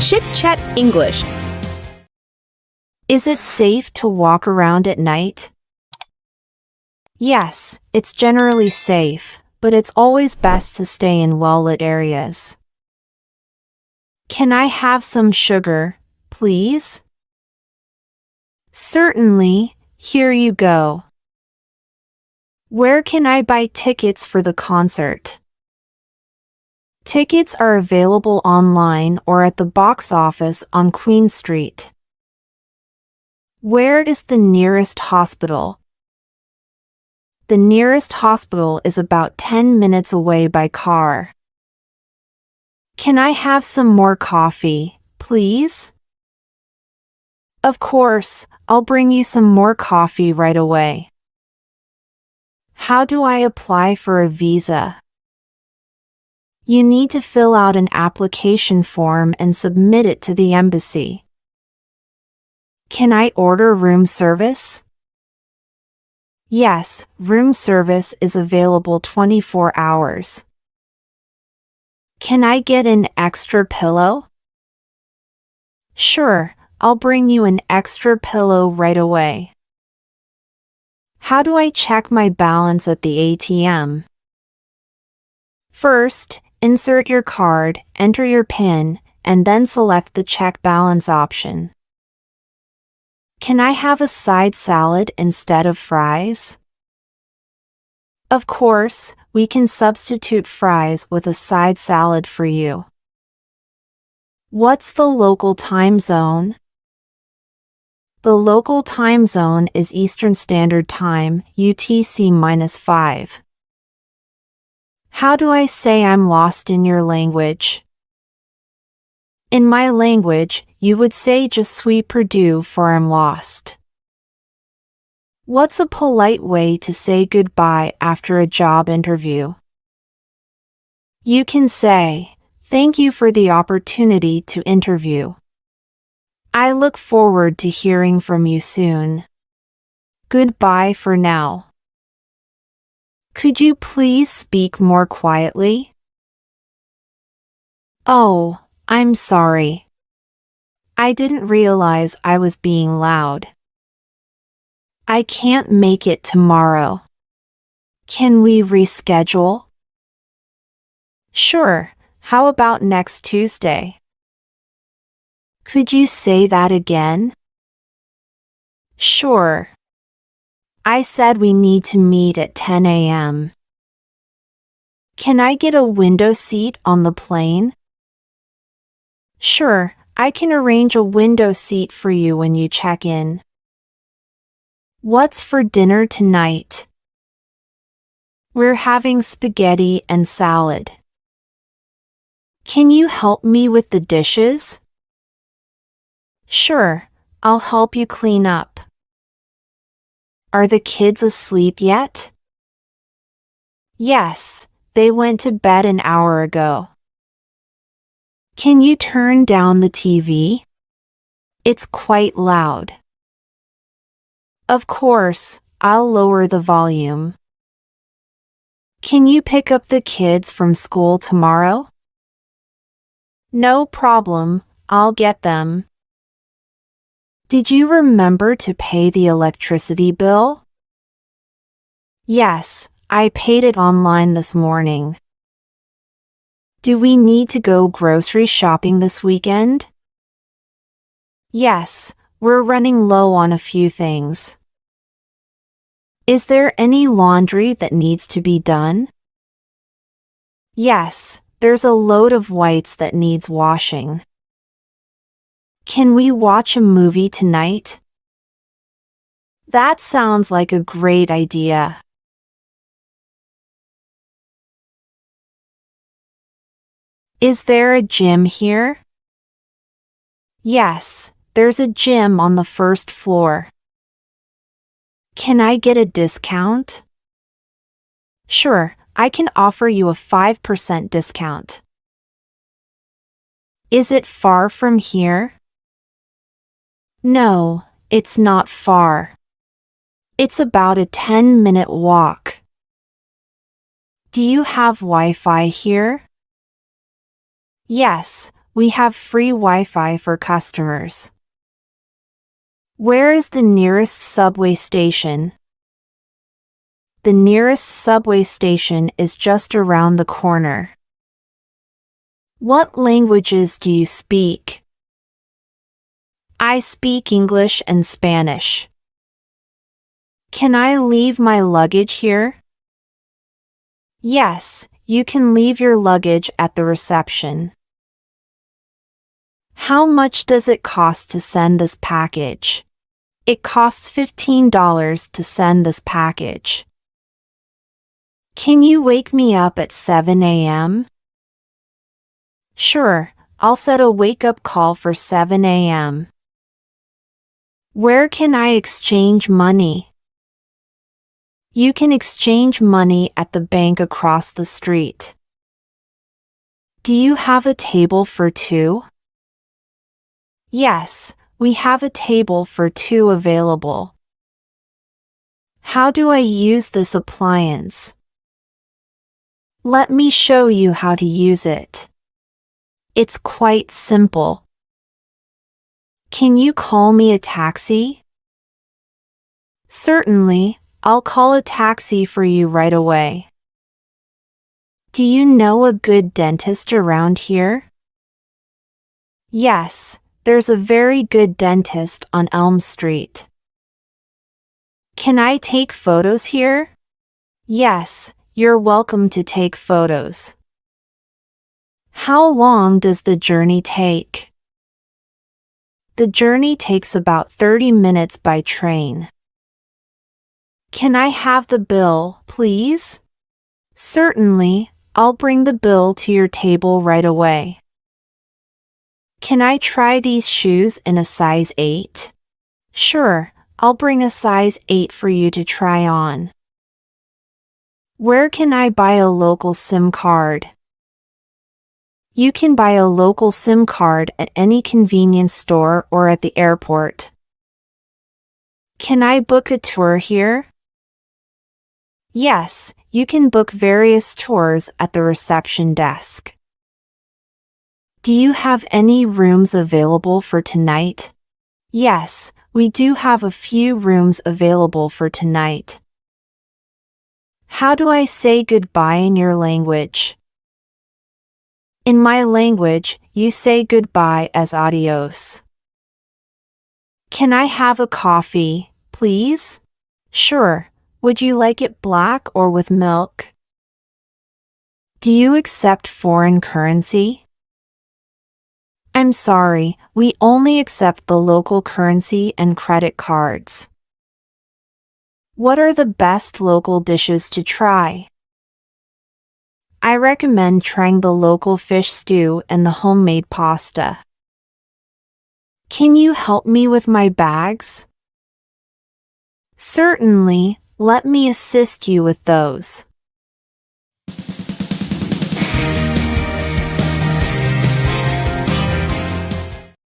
Chit Chat English. Is it safe to walk around at night? Yes, it's generally safe, but it's always best to stay in well-lit areas. Can I have some sugar, please? Certainly, here you go. Where can I buy tickets for the concert? Tickets are available online or at the box office on Queen Street. Where is the nearest hospital? The nearest hospital is about 10 minutes away by car. Can I have some more coffee, please? Of course, I'll bring you some more coffee right away. How do I apply for a visa? You need to fill out an application form and submit it to the embassy. Can I order room service? Yes, room service is available 24 hours. Can I get an extra pillow? Sure, I'll bring you an extra pillow right away. How do I check my balance at the ATM? First, insert your card, enter your PIN, and then select the check balance option. Can I have a side salad instead of fries? Of course, we can substitute fries with a side salad for you. What's the local time zone? The local time zone is Eastern Standard Time, UTC-5. How do I say I'm lost in your language? In my language, you would say je suis perdu for I'm lost. What's a polite way to say goodbye after a job interview? You can say, "Thank you for the opportunity to interview. I look forward to hearing from you soon. Goodbye for now." Could you please speak more quietly? Oh, I'm sorry. I didn't realize I was being loud. I can't make it tomorrow. Can we reschedule? Sure, how about next Tuesday? Could you say that again? Sure. I said we need to meet at 10 a.m. Can I get a window seat on the plane? Sure, I can arrange a window seat for you when you check in. What's for dinner tonight? We're having spaghetti and salad. Can you help me with the dishes? Sure, I'll help you clean up. Are the kids asleep yet? Yes, they went to bed an hour ago. Can you turn down the TV? It's quite loud. Of course, I'll lower the volume. Can you pick up the kids from school tomorrow? No problem, I'll get them. Did you remember to pay the electricity bill? Yes, I paid it online this morning. Do we need to go grocery shopping this weekend? Yes, we're running low on a few things. Is there any laundry that needs to be done? Yes, there's a load of whites that needs washing. Can we watch a movie tonight? That sounds like a great idea. Is there a gym here? Yes, there's a gym on the first floor. Can I get a discount? Sure, I can offer you a 5% discount. Is it far from here? No, it's not far. It's about a 10-minute walk. Do you have Wi-Fi here? Yes, we have free Wi-Fi for customers. Where is the nearest subway station? The nearest subway station is just around the corner. What languages do you speak? I speak English and Spanish. Can I leave my luggage here? Yes, you can leave your luggage at the reception. How much does it cost to send this package? It costs $15 to send this package. Can you wake me up at 7 a.m.? Sure, I'll set a wake-up call for 7 a.m. Where can I exchange money? You can exchange money at the bank across the street. Do you have a table for two? Yes, we have a table for two available. How do I use this appliance? Let me show you how to use it. It's quite simple. Can you call me a taxi? Certainly, I'll call a taxi for you right away. Do you know a good dentist around here? Yes, there's a very good dentist on Elm Street. Can I take photos here? Yes, you're welcome to take photos. How long does the journey take? The journey takes about 30 minutes by train. Can I have the bill, please? Certainly, I'll bring the bill to your table right away. Can I try these shoes in a size 8? Sure, I'll bring a size 8 for you to try on. Where can I buy a local SIM card? You can buy a local SIM card at any convenience store or at the airport. Can I book a tour here? Yes, you can book various tours at the reception desk. Do you have any rooms available for tonight? Yes, we do have a few rooms available for tonight. How do I say goodbye in your language? In my language, you say goodbye as adios. Can I have a coffee, please? Sure. Would you like it black or with milk? Do you accept foreign currency? I'm sorry, we only accept the local currency and credit cards. What are the best local dishes to try? I recommend trying the local fish stew and the homemade pasta. Can you help me with my bags? Certainly, let me assist you with those.